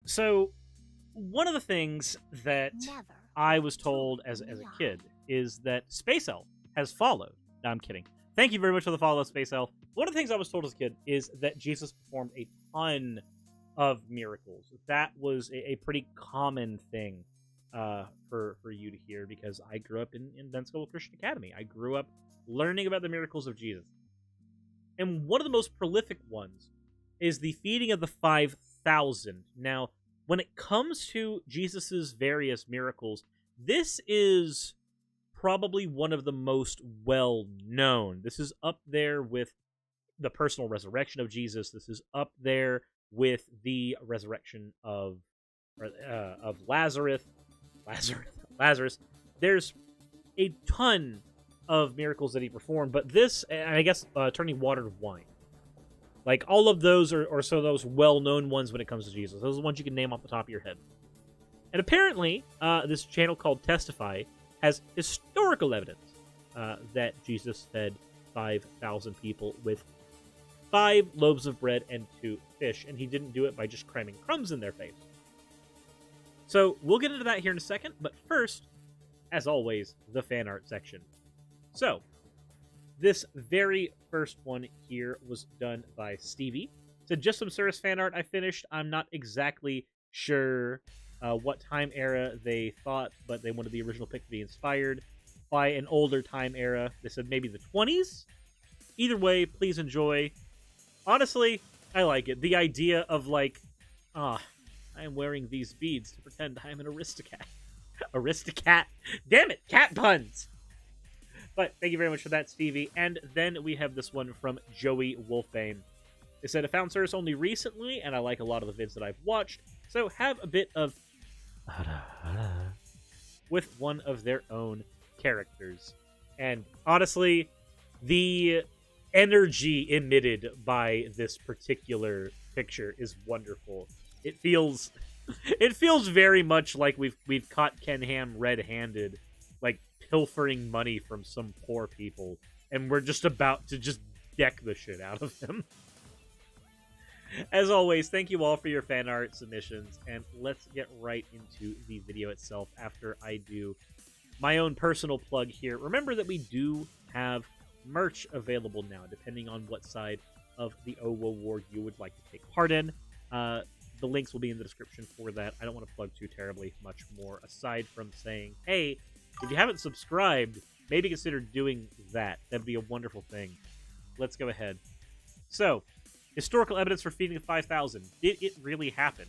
So, one of the things that I was told as a kid is that Space Elf has followed. No, I'm kidding. Thank you very much for the follow, Space Elf. One of the things I was told as a kid is that Jesus performed a ton of miracles. That was a pretty common thing for you to hear, because I grew up in Benskill Christian Academy. I grew up learning about the miracles of Jesus. And one of the most prolific ones is the feeding of the 5,000. Now, when it comes to Jesus's various miracles, this is probably one of the most well-known. This is up there with the personal resurrection of Jesus. This is up there with the resurrection of Lazarus. There's a ton of miracles that he performed, but this, and I guess turning water to wine. Like, all of those are so those well-known ones when it comes to Jesus. Those are the ones you can name off the top of your head. And apparently, this channel called Testify has historical evidence that Jesus fed 5,000 people with 5 loaves of bread and 2 fish, and he didn't do it by just cramming crumbs in their face. So, we'll get into that here in a second, but first, as always, the fan art section. So, this very first one here was done by Stevie. So just some Suris fan art I finished. I'm not exactly sure what time era they thought, but they wanted the original pic to be inspired by an older time era. They said maybe the 20s? Either way, please enjoy. Honestly, I like it. The idea of, like, I'm wearing these beads to pretend I'm an aristocrat. Aristocat. Damn it, cat puns! But thank you very much for that, Stevie. And then we have this one from Joey Wolfbane. They said, I found Suris only recently, and I like a lot of the vids that I've watched, so have a bit of with one of their own characters. And honestly, the energy emitted by this particular picture is wonderful. It feels very much like we've caught Ken Ham red-handed, like pilfering money from some poor people, and we're just about to just deck the shit out of them. As always, thank you all for your fan art submissions, and let's get right into the video itself after I do my own personal plug here. Remember that we do have merch available now, depending on what side of the OWO war you would like to take part in. The links will be in the description for that. I don't want to plug too terribly much more, aside from saying, hey, if you haven't subscribed, maybe consider doing that. That'd be a wonderful thing. Let's go ahead. So, historical evidence for feeding the 5,000. Did it really happen?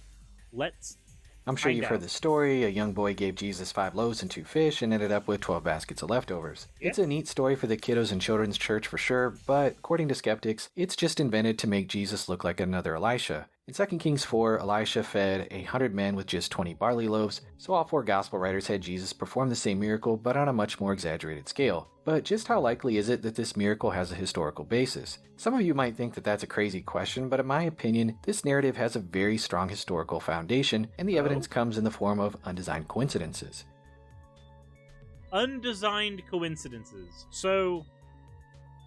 Let's I'm sure you've out. heard the story. A young boy gave Jesus 5 loaves and 2 fish and ended up with 12 baskets of leftovers. Yeah. It's a neat story for the kiddos and children's church for sure, but according to skeptics, it's just invented to make Jesus look like another Elisha. In 2 Kings 4, Elisha fed 100 men with just 20 barley loaves, so all 4 gospel writers had Jesus perform the same miracle, but on a much more exaggerated scale. But just how likely is it that this miracle has a historical basis? Some of you might think that that's a crazy question, but in my opinion, this narrative has a very strong historical foundation, and the evidence comes in the form of undesigned coincidences. Undesigned coincidences. So,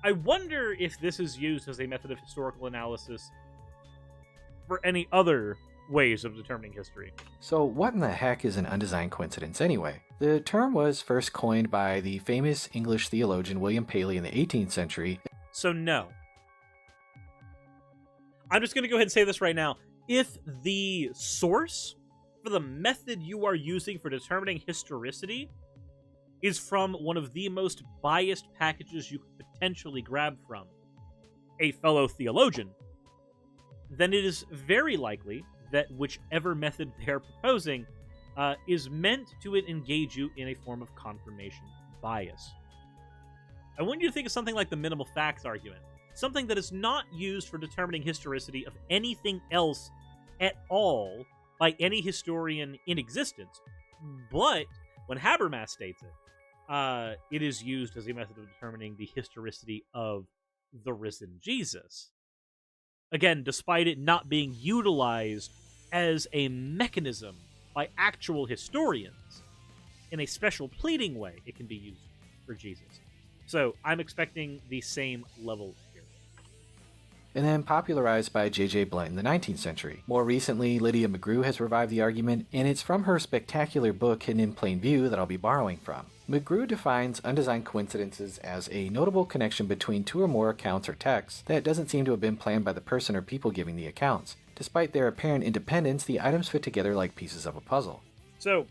I wonder if this is used as a method of historical analysis for any other ways of determining history. So what in the heck is an undesigned coincidence anyway? The term was first coined by the famous English theologian William Paley in the 18th century. So no. I'm just going to go ahead and say this right now. If the source for the method you are using for determining historicity is from one of the most biased packages you could potentially grab from, a fellow theologian, then it is very likely that whichever method they're proposing is meant to engage you in a form of confirmation bias. I want you to think of something like the minimal facts argument, something that is not used for determining historicity of anything else at all by any historian in existence, but when Habermas states it, it is used as a method of determining the historicity of the risen Jesus. Again, despite it not being utilized as a mechanism by actual historians, in a special pleading way, it can be used for Jesus. So, I'm expecting the same level here. and then popularized by J.J. Blunt in the 19th century. More recently, Lydia McGrew has revived the argument, and it's from her spectacular book Hidden in Plain View that I'll be borrowing from. McGrew defines undesigned coincidences as a notable connection between two or more accounts or texts that doesn't seem to have been planned by the person or people giving the accounts. Despite their apparent independence, the items fit together like pieces of a puzzle. So,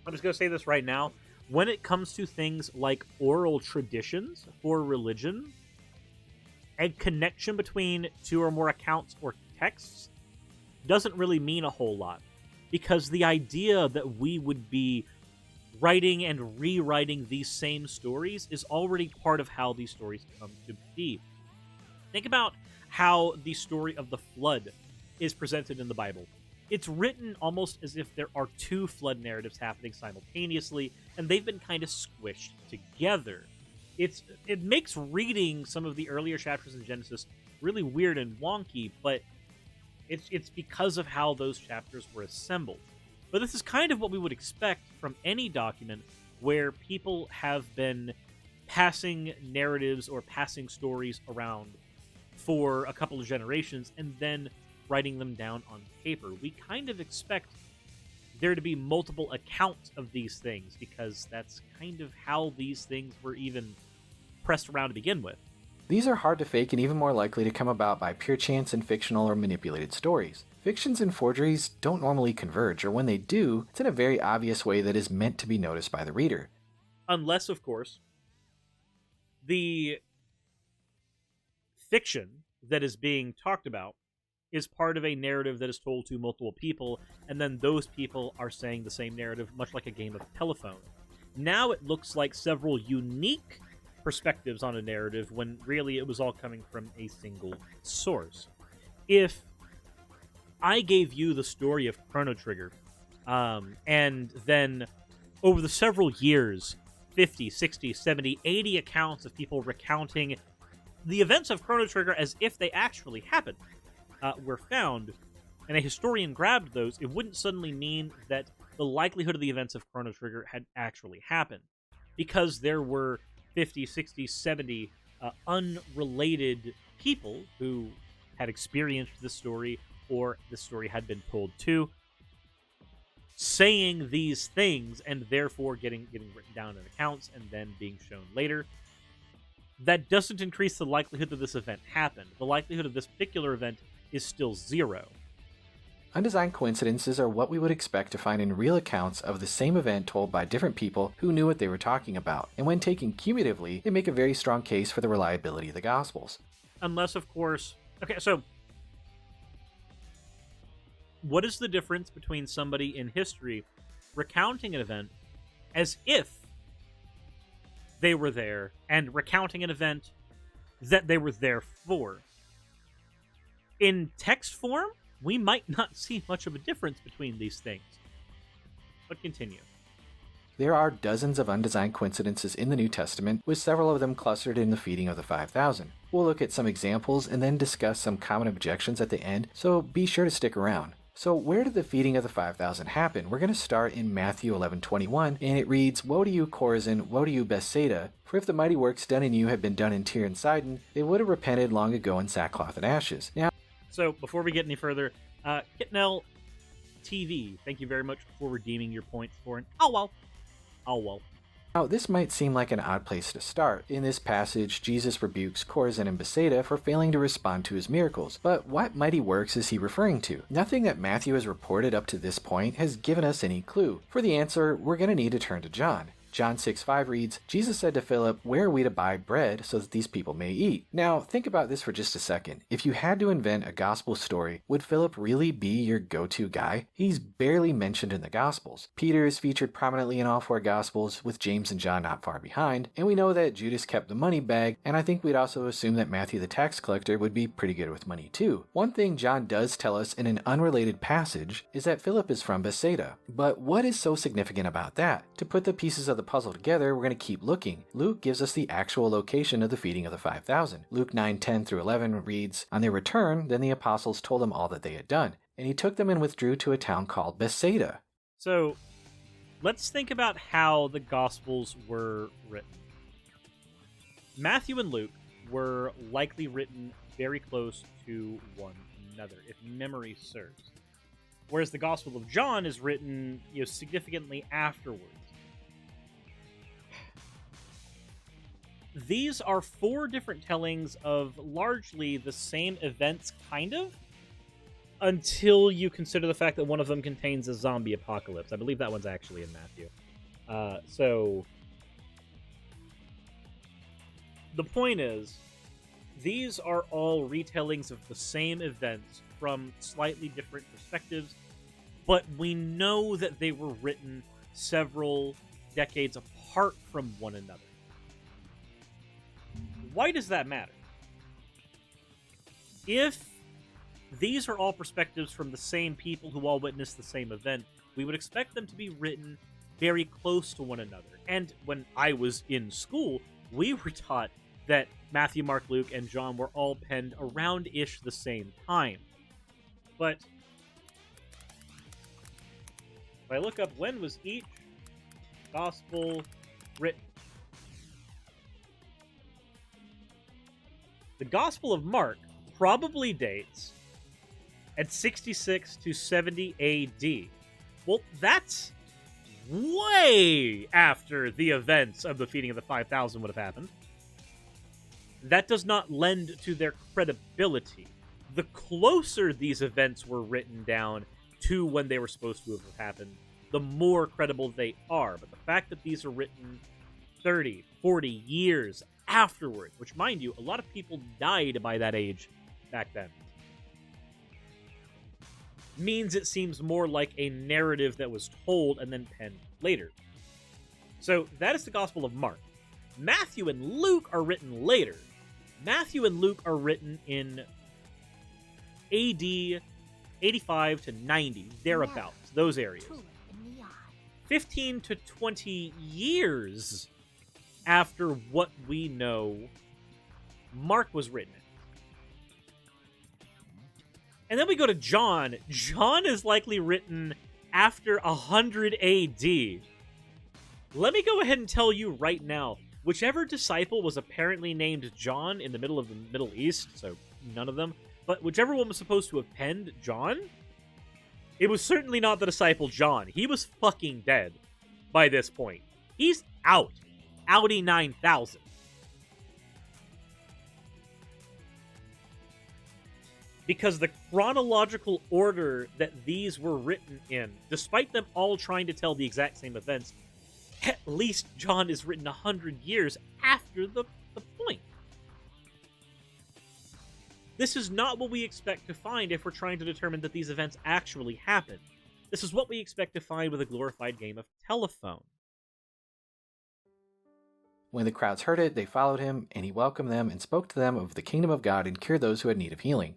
I'm just going to say this right now. When it comes to things like oral traditions for religion, a connection between two or more accounts or texts doesn't really mean a whole lot. Because the idea that we would be writing and rewriting these same stories is already part of how these stories come to be. Think about how the story of the flood is presented in the Bible. It's written almost as if there are two flood narratives happening simultaneously, and they've been kind of squished together. It makes reading some of the earlier chapters in Genesis really weird and wonky, but it's because of how those chapters were assembled. But this is kind of what we would expect from any document where people have been passing narratives or passing stories around for a couple of generations and then writing them down on paper. We kind of expect there to be multiple accounts of these things because that's kind of how these things were even pressed around to begin with. These are hard to fake and even more likely to come about by pure chance in fictional or manipulated stories. Fictions and forgeries don't normally converge, or when they do, it's in a very obvious way that is meant to be noticed by the reader. Unless, of course, the fiction that is being talked about is part of a narrative that is told to multiple people, and then those people are saying the same narrative, much like a game of telephone. Now it looks like several unique perspectives on a narrative when really it was all coming from a single source. If I gave you the story of Chrono Trigger, and then over the several years, 50, 60, 70, 80 accounts of people recounting the events of Chrono Trigger as if they actually happened, were found, and a historian grabbed those, it wouldn't suddenly mean that the likelihood of the events of Chrono Trigger had actually happened. Because there were 50, 60, 70 unrelated people who had experienced the story, or the story had been told to, saying these things, and therefore getting written down in accounts and then being shown later. That doesn't increase the likelihood that this event happened. The likelihood of this particular event is still 0. Undesigned coincidences are what we would expect to find in real accounts of the same event told by different people who knew what they were talking about, and when taken cumulatively, they make a very strong case for the reliability of the Gospels. Unless, of course... Okay, so... what is the difference between somebody in history recounting an event as if they were there and recounting an event that they were there for? In text form, we might not see much of a difference between these things. But continue. There are dozens of undesigned coincidences in the New Testament, with several of them clustered in the feeding of the 5,000. We'll look at some examples and then discuss some common objections at the end, so be sure to stick around. So where did the feeding of the 5,000 happen? We're going to start in Matthew 11:21, and it reads, "Woe to you, Chorazin! Woe to you, Bethsaida! For if the mighty works done in you had been done in Tyre and Sidon, they would have repented long ago in sackcloth and ashes." Now, so before we get any further, Kitnell TV, thank you very much for redeeming your points for an oh well. Now, this might seem like an odd place to start. In this passage, Jesus rebukes Chorazin and Bethsaida for failing to respond to his miracles. But what mighty works is he referring to? Nothing that Matthew has reported up to this point has given us any clue. For the answer, we're going to need to turn to John. John 6:5 reads, "Jesus said to Philip, 'Where are we to buy bread so that these people may eat?'" Now, think about this for just a second. If you had to invent a gospel story, would Philip really be your go-to guy? He's barely mentioned in the Gospels. Peter is featured prominently in all 4 Gospels, with James and John not far behind, and we know that Judas kept the money bag, and I think we'd also assume that Matthew the tax collector would be pretty good with money too. One thing John does tell us in an unrelated passage is that Philip is from Bethsaida. But what is so significant about that? To put the pieces of the puzzle together, we're going to keep looking. Luke gives us the actual location of the feeding of the 5,000. Luke 9:10-11 reads, "On their return, then the apostles told them all that they had done, and he took them and withdrew to a town called Bethsaida." So, let's think about how the Gospels were written. Matthew and Luke were likely written very close to one another, if memory serves. Whereas the Gospel of John is written, significantly afterwards. These are 4 different tellings of largely the same events, kind of, until you consider the fact that one of them contains a zombie apocalypse. I believe that one's actually in Matthew. So the point is, these are all retellings of the same events from slightly different perspectives, but we know that they were written several decades apart from one another. Why does that matter? If these are all perspectives from the same people who all witnessed the same event, we would expect them to be written very close to one another. And when I was in school, we were taught that Matthew, Mark, Luke, and John were all penned around-ish the same time. But if I look up when was each gospel written, the Gospel of Mark probably dates at 66 to 70 AD. Well, that's way after the events of the feeding of the 5,000 would have happened. That does not lend to their credibility. The closer these events were written down to when they were supposed to have happened, the more credible they are. But the fact that these are written 30, 40 years afterwards, which, mind you, a lot of people died by that age back then, means it seems more like a narrative that was told and then penned later. So that is the Gospel of Mark. Matthew and Luke are written later. Matthew and Luke are written in AD 85 to 90, thereabouts, those areas. 15 to 20 years after what we know Mark was written in. And then we go to John. John is likely written after 100 AD. Let me go ahead and tell you right now, whichever disciple was apparently named John in the middle of the Middle East, so none of them, but whichever one was supposed to have penned John, it was certainly not the disciple John. He was fucking dead by this point. He's out. Audi 9000. Because the chronological order that these were written in, despite them all trying to tell the exact same events, at least John is written 100 years after the point. This is not what we expect to find if we're trying to determine that these events actually happened. This is what we expect to find with a glorified game of telephone. When the crowds heard it, they followed him, and he welcomed them and spoke to them of the kingdom of God and cured those who had need of healing.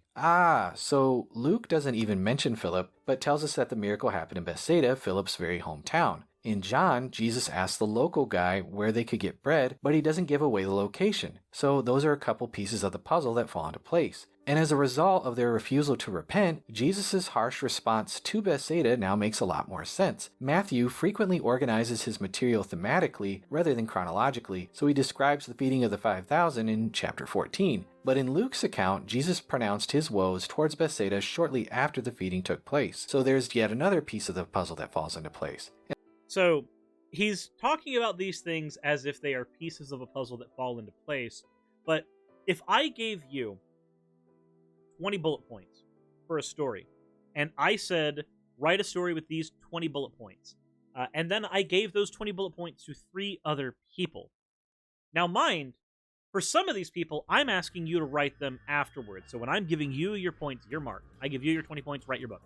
So Luke doesn't even mention Philip, but tells us that the miracle happened in Bethsaida, Philip's very hometown. In John, Jesus asked the local guy where they could get bread, but he doesn't give away the location. So those are a couple pieces of the puzzle that fall into place. And as a result of their refusal to repent, Jesus' harsh response to Bethsaida now makes a lot more sense. Matthew frequently organizes his material thematically rather than chronologically, so he describes the feeding of the 5,000 in chapter 14. But in Luke's account, Jesus pronounced his woes towards Bethsaida shortly after the feeding took place. So there's yet another piece of the puzzle that falls into place. So he's talking about these things as if they are pieces of a puzzle that fall into place. But if I gave you 20 bullet points for a story, and I said, write a story with these 20 bullet points, and then I gave those 20 bullet points to 3 other people. Now mind, for some of these people, I'm asking you to write them afterwards. So when I'm giving you your points, your mark, I give you your 20 points, write your book.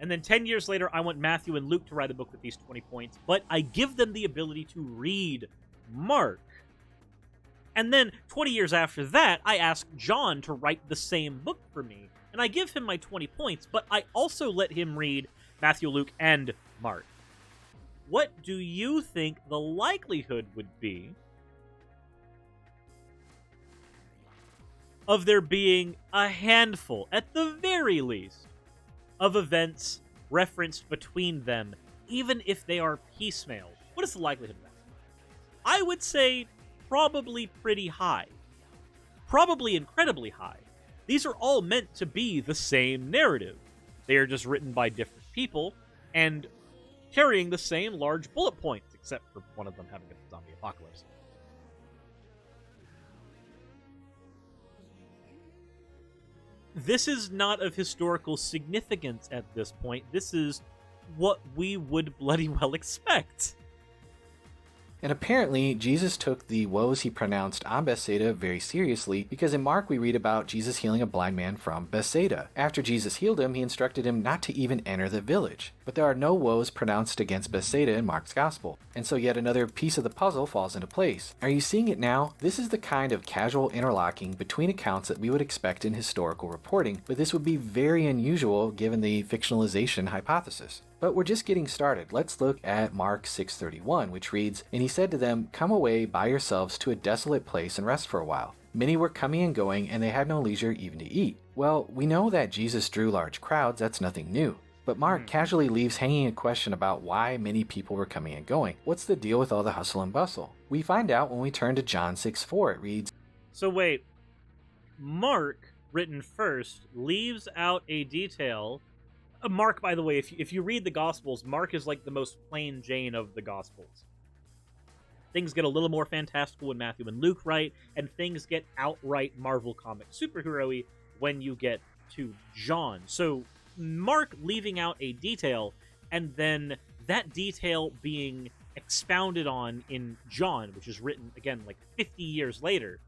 And then 10 years later, I want Matthew and Luke to write a book with these 20 points, but I give them the ability to read Mark. And then 20 years after that, I ask John to write the same book for me, and I give him my 20 points, but I also let him read Matthew, Luke, and Mark. What do you think the likelihood would be of there being a handful, at the very least, of events referenced between them, even if they are piecemeal? What is the likelihood of that? I would say probably pretty high. probably incredibly high. These are all meant to be the same narrative. They are just written by different people and carrying the same large bullet points, except for one of them having a zombie apocalypse. This is not of historical significance at this point. This is what we would bloody well expect. And apparently, Jesus took the woes he pronounced on Bethsaida very seriously, because in Mark we read about Jesus healing a blind man from Bethsaida. After Jesus healed him, he instructed him not to even enter the village. But there are no woes pronounced against Bethsaida in Mark's gospel, and so yet another piece of the puzzle falls into place. Are you seeing it now? This is the kind of casual interlocking between accounts that we would expect in historical reporting, but this would be very unusual given the fictionalization hypothesis. But we're just getting started. Let's look at Mark 6:31, which reads, "And he said to them, 'Come away by yourselves to a desolate place and rest for a while.' Many were coming and going, and they had no leisure even to eat." Well, we know that Jesus drew large crowds, that's nothing new. But Mark casually leaves hanging a question about why many people were coming and going. What's the deal with all the hustle and bustle? We find out when we turn to John 6:4. It reads, So wait, Mark, written first, leaves out a detail. Mark, by the way, if you read the Gospels, Mark is like the most plain Jane of the Gospels. Things get a little more fantastical when Matthew and Luke write, and things get outright Marvel comic superhero-y when you get to John. So Mark leaving out a detail, and then that detail being expounded on in John, which is written, again, like 50 years later.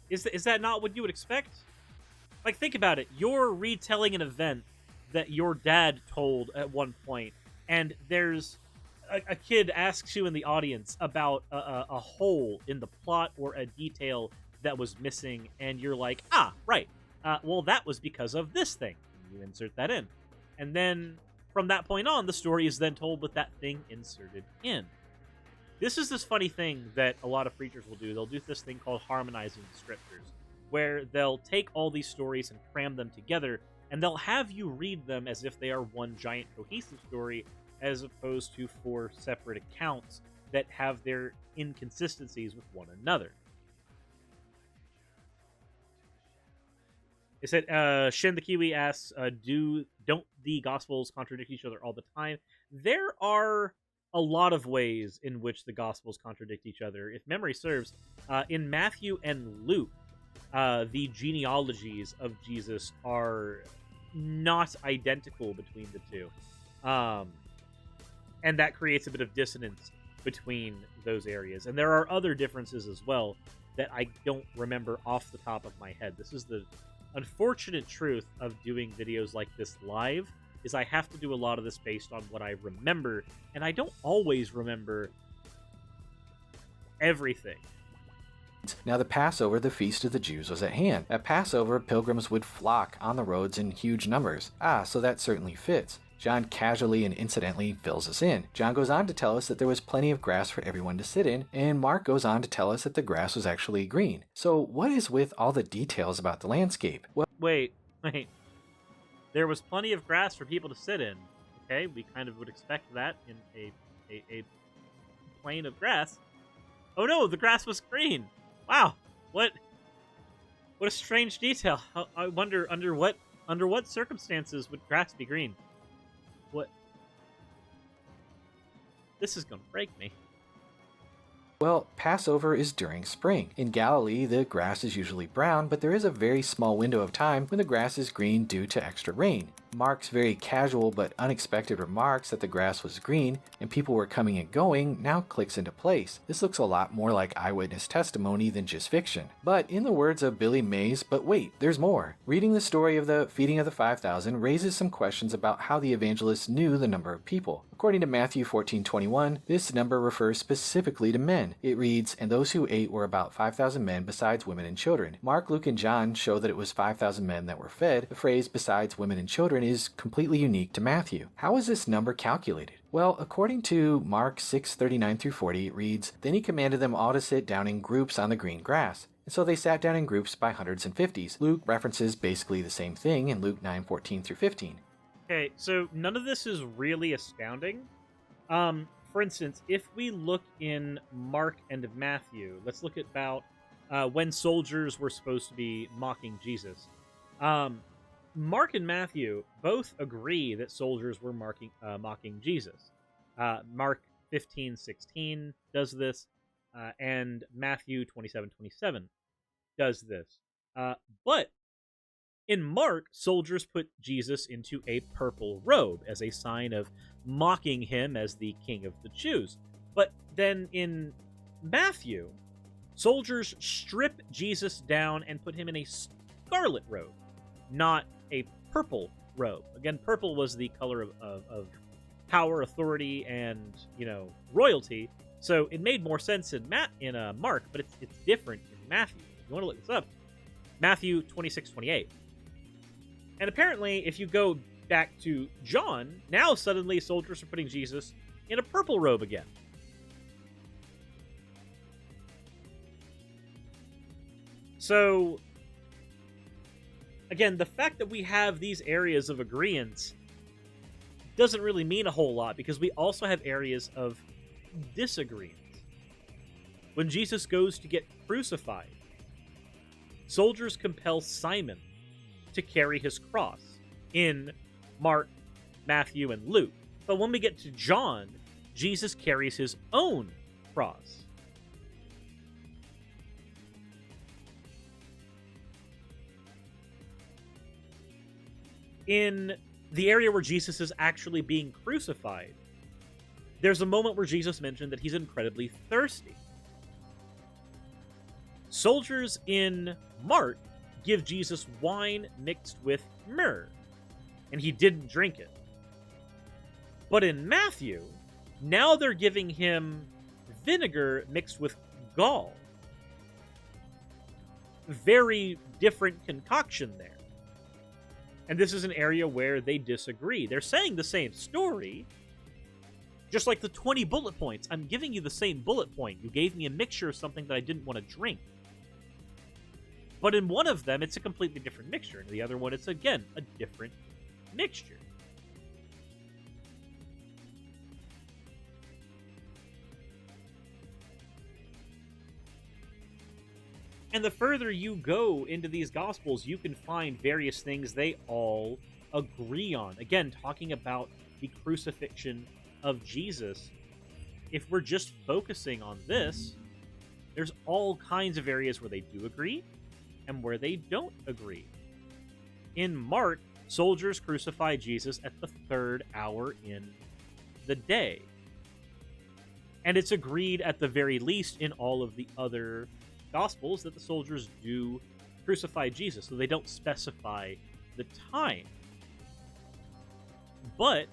Is that not what you would expect? Like, think about it. You're retelling an event that your dad told at one point, and there's a kid asks you in the audience about a hole in the plot or a detail that was missing, and you're like, ah, right. Well, that was because of this thing. You insert that in. And then, from that point on, the story is then told with that thing inserted in. This is this funny thing that a lot of preachers will do. They'll do this thing called harmonizing the scriptures, where they'll take all these stories and cram them together, and they'll have you read them as if they are one giant cohesive story, as opposed to 4 separate accounts that have their inconsistencies with one another. It said, Shin the Kiwi asks, don't the Gospels contradict each other all the time? There are a lot of ways in which the Gospels contradict each other. If memory serves, in Matthew and Luke, the genealogies of Jesus are not identical between the two. And that creates a bit of dissonance between those areas. And there are other differences as well that I don't remember off the top of my head. This is the unfortunate truth of doing videos like this live, is I have to do a lot of this based on what I remember, and I don't always remember everything. Now the Passover, the feast of the Jews, was at hand. At Passover, pilgrims would flock on the roads in huge numbers. So that certainly fits. John casually and incidentally fills us in. John goes on to tell us that there was plenty of grass for everyone to sit in, and Mark goes on to tell us that the grass was actually green. So what is with all the details about the landscape? Well, Wait. There was plenty of grass for people to sit in. Okay, we kind of would expect that in a plain of grass. Oh no, the grass was green. Wow, what a strange detail. I wonder under what circumstances would grass be green? What? This is gonna break me. Well, Passover is during spring. In Galilee, the grass is usually brown, but there is a very small window of time when the grass is green due to extra rain. Mark's very casual but unexpected remarks that the grass was green and people were coming and going now clicks into place. This looks a lot more like eyewitness testimony than just fiction. But in the words of Billy Mays, but wait, there's more. Reading the story of the feeding of the 5,000 raises some questions about how the evangelists knew the number of people. According to Matthew 14:21, this number refers specifically to men. It reads, "And those who ate were about 5,000 men besides women and children." Mark, Luke, and John show that it was 5,000 men that were fed. The phrase besides women and children is completely unique to Matthew. How is this number calculated? Well, according to Mark 6:39-40, it reads, "Then he commanded them all to sit down in groups on the green grass. And so they sat down in groups by hundreds and fifties." Luke references basically the same thing in Luke 9:14-15. Okay, so none of this is really astounding. For instance, if we look in Mark and Matthew, let's look at about when soldiers were supposed to be mocking Jesus. Mark and Matthew both agree that soldiers were mocking Jesus. Mark 15:16 does this, and Matthew 27:27 does this. But in Mark, soldiers put Jesus into a purple robe as a sign of mocking him as the king of the Jews. But then in Matthew, soldiers strip Jesus down and put him in a scarlet robe, not a purple robe. Again, purple was the color of power, authority, and royalty. So it made more sense in Mark, but it's different in Matthew. If you want to look this up, Matthew 26:28. And apparently, if you go back to John, now suddenly soldiers are putting Jesus in a purple robe again. So, again, the fact that we have these areas of agreement doesn't really mean a whole lot, because we also have areas of disagreement. When Jesus goes to get crucified, soldiers compel Simon to carry his cross in Mark, Matthew, and Luke. But when we get to John, Jesus carries his own cross. In the area where Jesus is actually being crucified, there's a moment where Jesus mentioned that he's incredibly thirsty. Soldiers in Mark give Jesus wine mixed with myrrh, and he didn't drink it. But in Matthew, now they're giving him vinegar mixed with gall. Very different concoction there. And this is an area where they disagree. They're saying the same story, just like the 20 bullet points. I'm giving you the same bullet point. You gave me a mixture of something that I didn't want to drink. But in one of them, it's a completely different mixture. In the other one, it's, again, a different mixture. And the further you go into these Gospels, you can find various things they all agree on. Again, talking about the crucifixion of Jesus, if we're just focusing on this, there's all kinds of areas where they do agree and where they don't agree. In Mark, soldiers crucify Jesus at the 3rd hour in the day. And it's agreed at the very least in all of the other Gospels that the soldiers do crucify Jesus, so they don't specify the time. But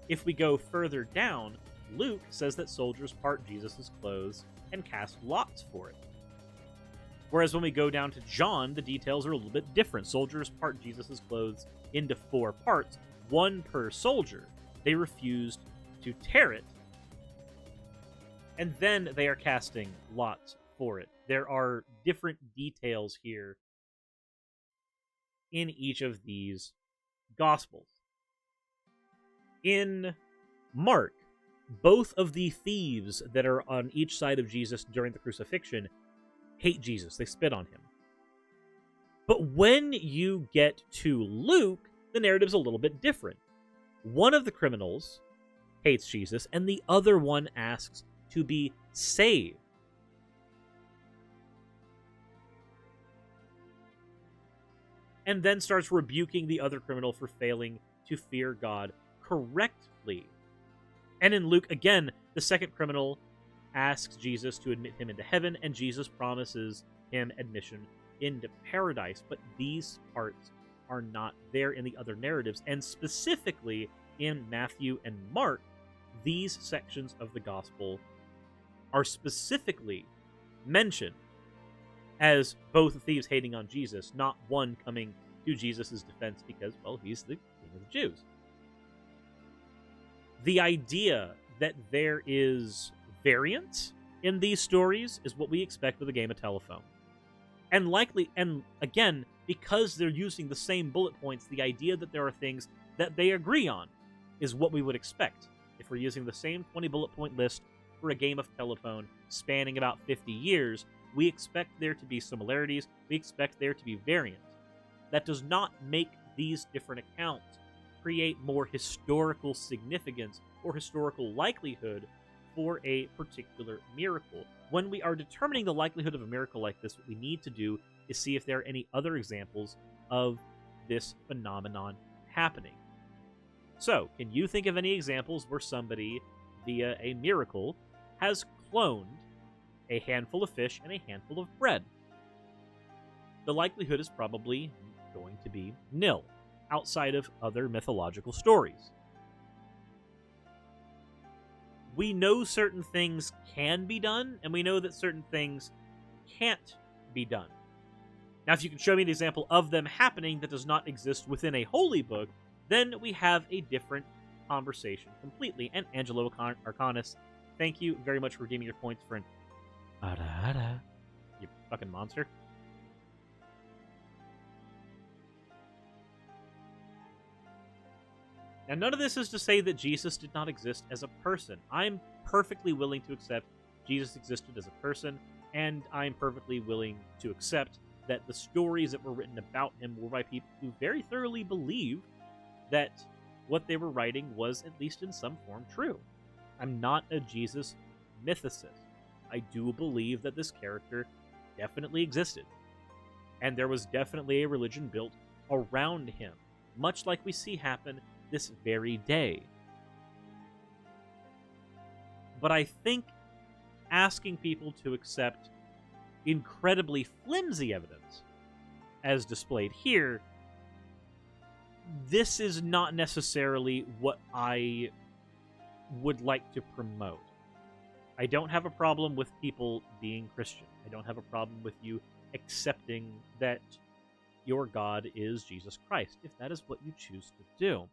if we go further down, Luke says that soldiers part Jesus' clothes and cast lots for it. Whereas when we go down to John, the details are a little bit different. Soldiers part Jesus' clothes into 4 parts, 1 per soldier. They refused to tear it, and then they are casting lots for it. There are different details here in each of these Gospels. In Mark, both of the thieves that are on each side of Jesus during the crucifixion hate Jesus. They spit on him. But when you get to Luke, the narrative's a little bit different. One of the criminals hates Jesus, and the other one asks to be saved. And then starts rebuking the other criminal for failing to fear God correctly. And in Luke, again, the second criminal asks Jesus to admit him into heaven, and Jesus promises him admission into paradise. But these parts are not there in the other narratives, and specifically in Matthew and Mark, these sections of the gospel are specifically mentioned as both thieves hating on Jesus, not one coming to Jesus' defense because, well, he's the king of the Jews. The idea that there is variance in these stories is what we expect with a game of telephone. And likely, and again, because they're using the same bullet points, the idea that there are things that they agree on is what we would expect if we're using the same 20 bullet point list for a game of telephone spanning about 50 years. We expect there to be similarities. We expect there to be variants. That does not make these different accounts create more historical significance or historical likelihood for a particular miracle. When we are determining the likelihood of a miracle like this, what we need to do is see if there are any other examples of this phenomenon happening. So, can you think of any examples where somebody, via a miracle, has cloned a handful of fish and a handful of bread? The likelihood is probably going to be nil, outside of other mythological stories. We know certain things can be done, and we know that certain things can't be done. Now, if you can show me an example of them happening that does not exist within a holy book, then we have a different conversation completely. And Angelo Arcanis, thank you very much for redeeming your points for an Ada, you fucking monster. Now, none of this is to say that Jesus did not exist as a person. I'm perfectly willing to accept Jesus existed as a person, and I'm perfectly willing to accept that the stories that were written about him were by people who very thoroughly believed that what they were writing was, at least in some form, true. I'm not a Jesus mythicist. I do believe that this character definitely existed, and there was definitely a religion built around him, much like we see happen this very day. But I think asking people to accept incredibly flimsy evidence, as displayed here, this is not necessarily what I would like to promote. I don't have a problem with people being Christian. I don't have a problem with you accepting that your God is Jesus Christ, if that is what you choose to do.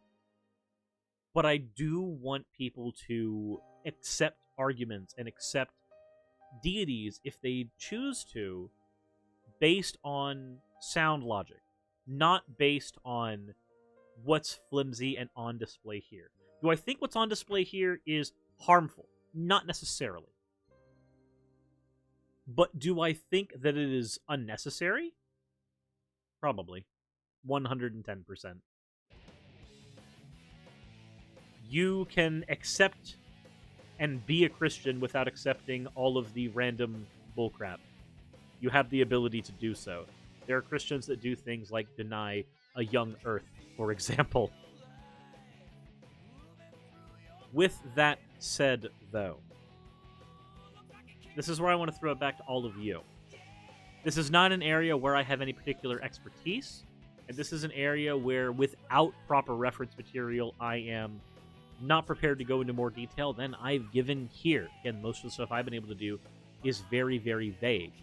But I do want people to accept arguments and accept deities, if they choose to, based on sound logic, not based on what's flimsy and on display here. Do I think what's on display here is harmful? Not necessarily. But do I think that it is unnecessary? Probably. 110%. You can accept and be a Christian without accepting all of the random bullcrap. You have the ability to do so. There are Christians that do things like deny a young Earth, for example. With that said, though, this is where I want to throw it back to all of you. This is not an area where I have any particular expertise, and this is an area where, without proper reference material, I am not prepared to go into more detail than I've given here. Again, most of the stuff I've been able to do is very, very vague.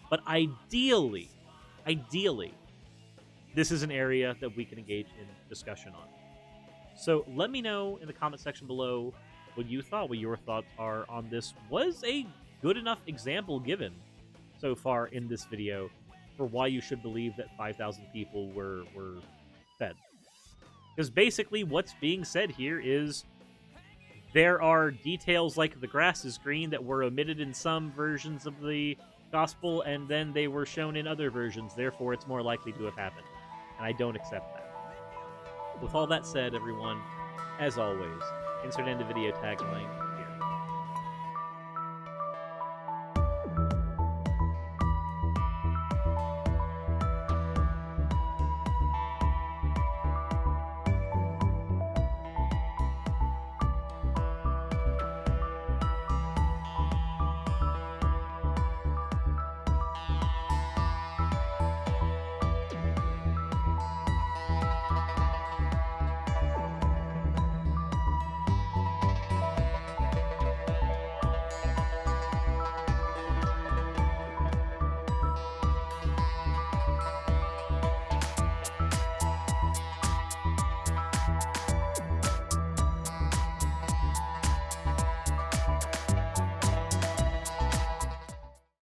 But ideally, this is an area that we can engage in discussion on. So let me know in the comment section below what you thought, what your thoughts are on this. Was a good enough example given so far in this video for why you should believe that 5,000 people were fed? Because basically what's being said here is there are details like the grass is green that were omitted in some versions of the gospel, and then they were shown in other versions, therefore it's more likely to have happened. And I don't accept that. With all that said, everyone, as always, insert end of video tagline.